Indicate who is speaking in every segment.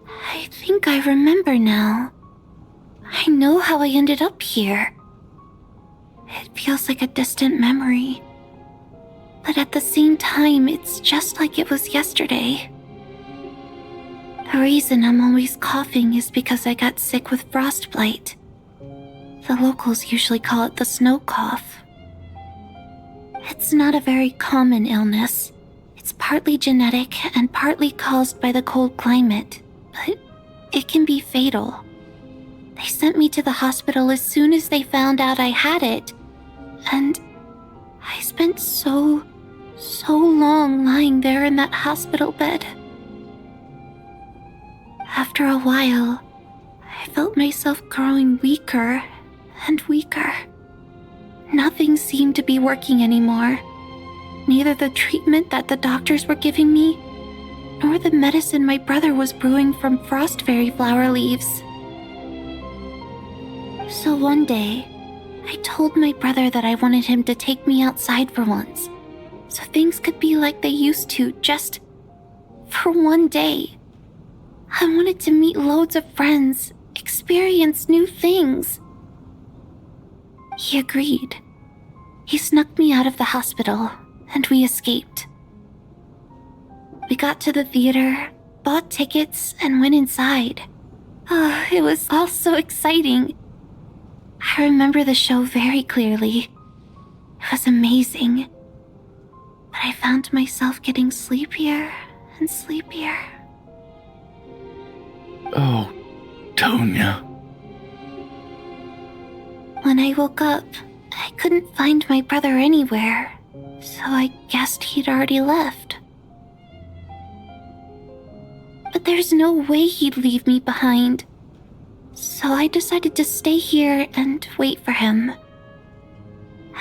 Speaker 1: I think I remember now. I know how I ended up here. It feels like a distant memory. But at the same time, it's just like it was yesterday. The reason I'm always coughing is because I got sick with frostbite. The locals usually call it the snow cough. It's not a very common illness. It's partly genetic and partly caused by the cold climate, but it can be fatal. They sent me to the hospital as soon as they found out I had it, and I spent so long lying there in that hospital bed. After a while, I felt myself growing weaker and weaker. Nothing seemed to be working anymore. Neither the treatment that the doctors were giving me, nor the medicine my brother was brewing from frost fairy flower leaves. So one day, I told my brother that I wanted him to take me outside for once, so things could be like they used to, just for one day. I wanted to meet loads of friends, experience new things. He agreed. He snuck me out of the hospital, and we escaped. We got to the theater, bought tickets, and went inside. It was all so exciting. I remember the show very clearly. It was amazing. But I found myself getting sleepier and sleepier.
Speaker 2: Oh, Tonia.
Speaker 1: When I woke up, I couldn't find my brother anywhere, so I guessed he'd already left. But there's no way he'd leave me behind, so I decided to stay here and wait for him.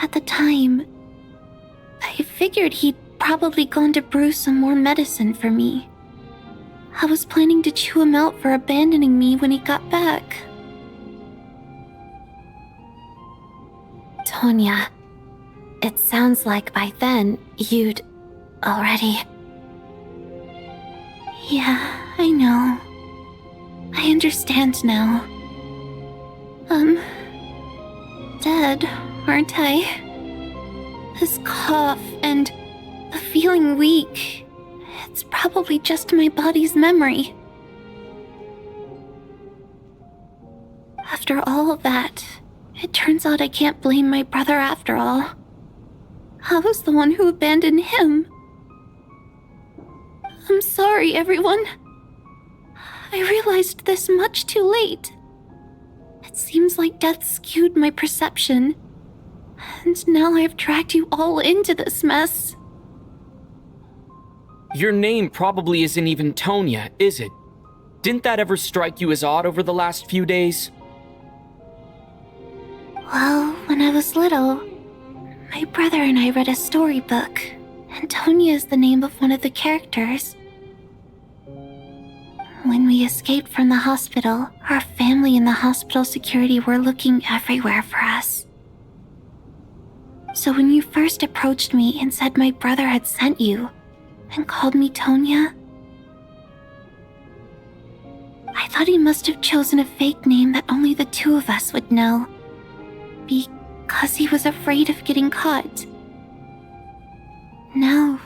Speaker 1: At the time, I figured he'd probably gone to brew some more medicine for me. I was planning to chew him out for abandoning me when he got back.
Speaker 3: Tonia, it sounds like by then you'd already...
Speaker 1: Yeah, I know. I understand now. Dead, aren't I? This cough and the feeling weak, it's probably just my body's memory. After all of that, it turns out I can't blame my brother after all. I was the one who abandoned him. I'm sorry, everyone. I realized this much too late. It seems like death skewed my perception, and now I've dragged you all into this mess.
Speaker 4: Your name probably isn't even Tonia, is it? Didn't that ever strike you as odd over the last few days?
Speaker 1: Well, when I was little, my brother and I read a storybook, and Tonia is the name of one of the characters. When we escaped from the hospital, our family and the hospital security were looking everywhere for us. So when you first approached me and said my brother had sent you, and called me Tonia, I thought he must have chosen a fake name that only the two of us would know, because he was afraid of getting caught. Now,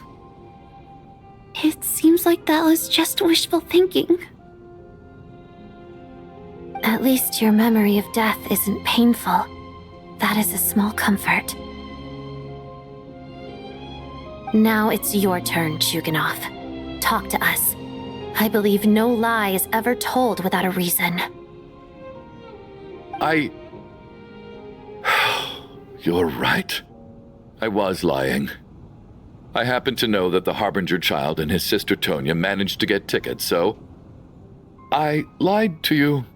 Speaker 1: it seems like that was just wishful thinking.
Speaker 3: At least your memory of death isn't painful. That is a small comfort. Now it's your turn, Chugunov. Talk to us. I believe no lie is ever told without a reason.
Speaker 2: You're right. I was lying. I happen to know that the Harbinger child and his sister Tonia managed to get tickets, so I lied to you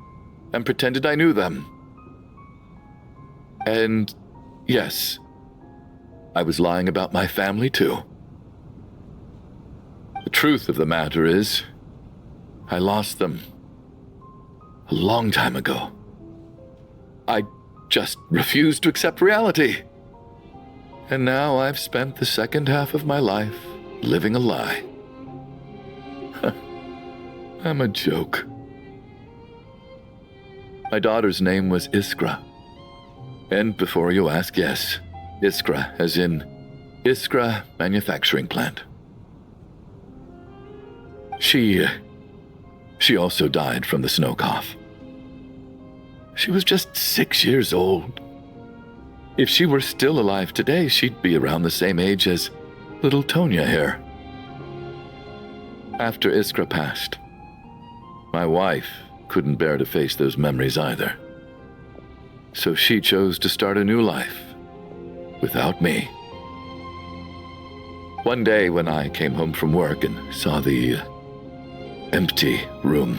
Speaker 2: and pretended I knew them. And yes, I was lying about my family too. The truth of the matter is, I lost them a long time ago. I just refused to accept reality. And now I've spent the second half of my life living a lie. I'm a joke. My daughter's name was Iskra. And before you ask, yes, Iskra, as in Iskra Manufacturing Plant. She also died from the snow cough. She was just 6 years old. If she were still alive today, she'd be around the same age as little Tonia here. After Iskra passed, my wife couldn't bear to face those memories either. So she chose to start a new life without me. One day when I came home from work and saw the empty room,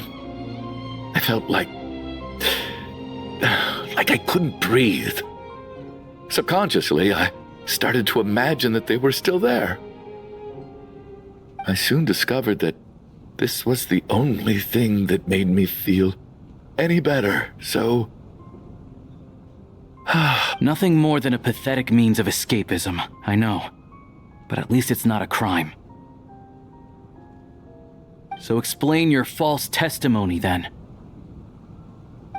Speaker 2: I felt like I couldn't breathe. Subconsciously, I started to imagine that they were still there. I soon discovered that this was the only thing that made me feel any better, so...
Speaker 5: Nothing more than a pathetic means of escapism, I know. But at least it's not a crime. So explain your false testimony, then.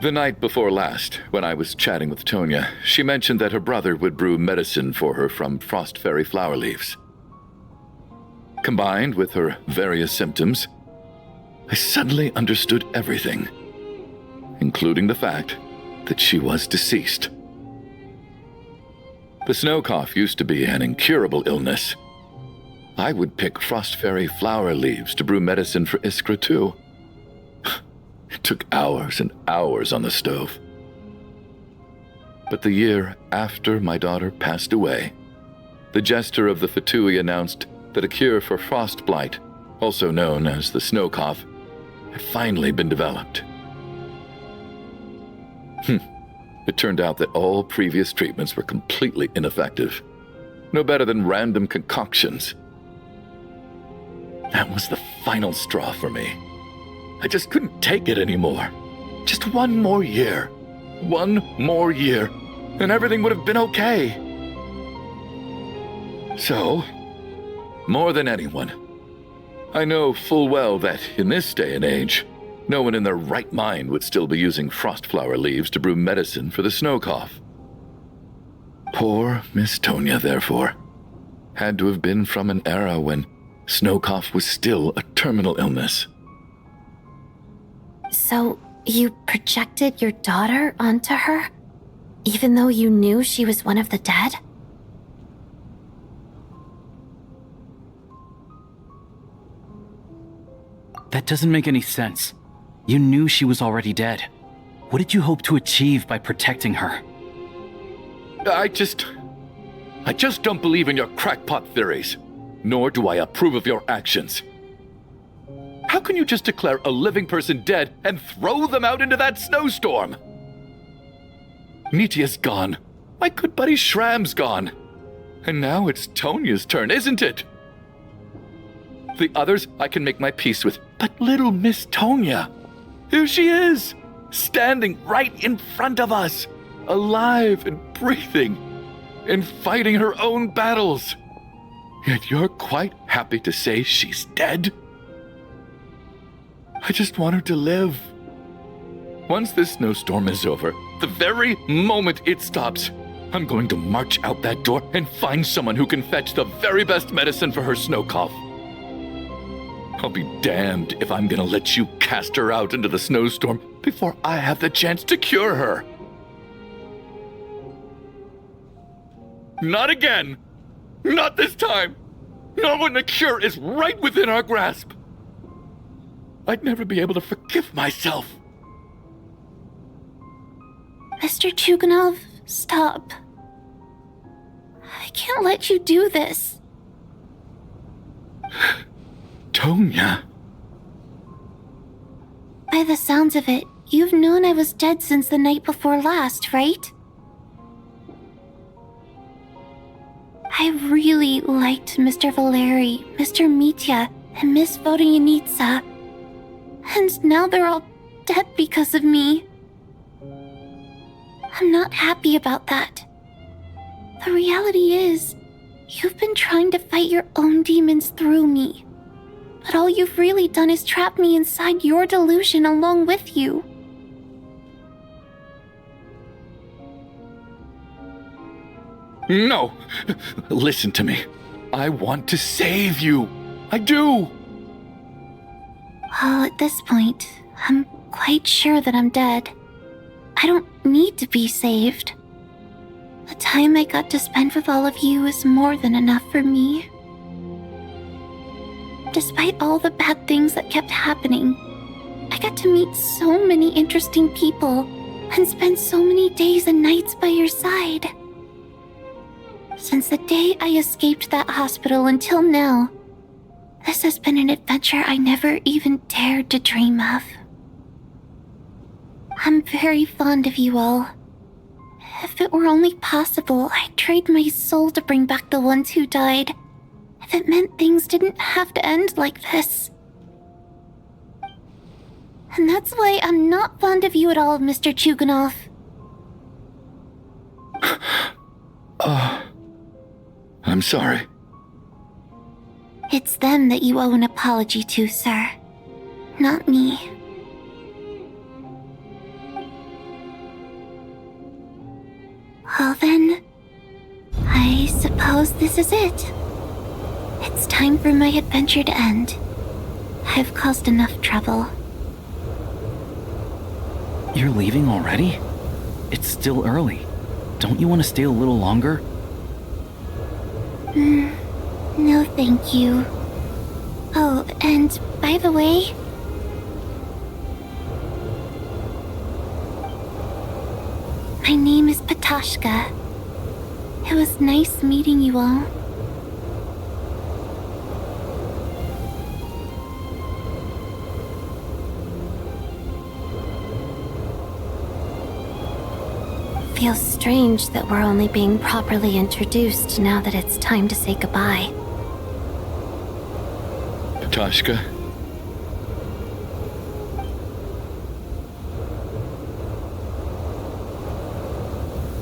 Speaker 2: The night before last, when I was chatting with Tonia, she mentioned that her brother would brew medicine for her from frost fairy flower leaves. Combined with her various symptoms, I suddenly understood everything, including the fact that she was deceased. The snow cough used to be an incurable illness. I would pick frost fairy flower leaves to brew medicine for Iskra too. It took hours and hours on the stove. But the year after my daughter passed away, the jester of the Fatui announced that a cure for frost blight, also known as the snow cough, had finally been developed. It turned out that all previous treatments were completely ineffective. No better than random concoctions. That was the final straw for me. I just couldn't take it anymore. Just one more year. One more year, and everything would have been okay. So, more than anyone, I know full well that in this day and age, no one in their right mind would still be using frost flower leaves to brew medicine for the snow cough. Poor Miss Tonia, therefore, had to have been from an era when snow cough was still a terminal illness.
Speaker 3: So, you projected your daughter onto her? Even though you knew she was one of the dead?
Speaker 5: That doesn't make any sense. You knew she was already dead. What did you hope to achieve by protecting her?
Speaker 2: I just don't believe in your crackpot theories, nor do I approve of your actions. How can you just declare a living person dead and throw them out into that snowstorm? Nitia's gone. My good buddy Shram's gone. And now it's Tonia's turn, isn't it? The others I can make my peace with, but little Miss Tonia, here she is, standing right in front of us, alive and breathing, and fighting her own battles. Yet you're quite happy to say she's dead? I just want her to live. Once this snowstorm is over, the very moment it stops, I'm going to march out that door and find someone who can fetch the very best medicine for her snow cough. I'll be damned if I'm gonna let you cast her out into the snowstorm before I have the chance to cure her. Not again! Not this time! Not when the cure is right within our grasp! I'd never be able to forgive myself.
Speaker 1: Mr. Chugunov, stop. I can't let you do this.
Speaker 2: Tonia.
Speaker 1: By the sounds of it, you've known I was dead since the night before last, right? I really liked Mr. Valeri, Mr. Mitya, and Miss Vodyanitsa. And now they're all dead because of me. I'm not happy about that. The reality is, you've been trying to fight your own demons through me. But all you've really done is trap me inside your delusion along with you.
Speaker 2: No! Listen to me. I want to save you. I do!
Speaker 1: Well, at this point, I'm quite sure that I'm dead. I don't need to be saved. The time I got to spend with all of you is more than enough for me. Despite all the bad things that kept happening, I got to meet so many interesting people and spend so many days and nights by your side. Since the day I escaped that hospital until now, this has been an adventure I never even dared to dream of. I'm very fond of you all. If it were only possible, I'd trade my soul to bring back the ones who died. If it meant things didn't have to end like this. And that's why I'm not fond of you at all, Mr. Chugunov.
Speaker 2: I'm sorry.
Speaker 1: It's them that you owe an apology to, sir. Not me. Well then, I suppose this is it. It's time for my adventure to end. I've caused enough trouble.
Speaker 5: You're leaving already? It's still early. Don't you want to stay a little longer?
Speaker 1: No thank you. Oh, and by the way... my name is Ptashka. It was nice meeting you all.
Speaker 3: Feels strange that we're only being properly introduced now that it's time to say goodbye.
Speaker 2: Ptashka?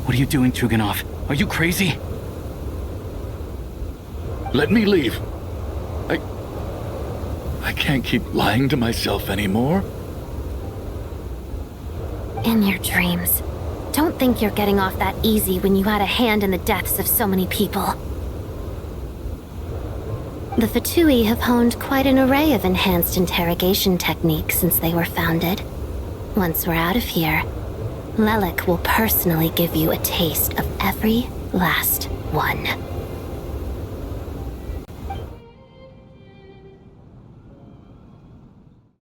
Speaker 5: What are you doing, Chugunov? Are you crazy?
Speaker 2: Let me leave. I can't keep lying to myself anymore.
Speaker 3: In your dreams. Don't think you're getting off that easy when you had a hand in the deaths of so many people. The Fatui have honed quite an array of enhanced interrogation techniques since they were founded. Once we're out of here, Lelik will personally give you a taste of every last one.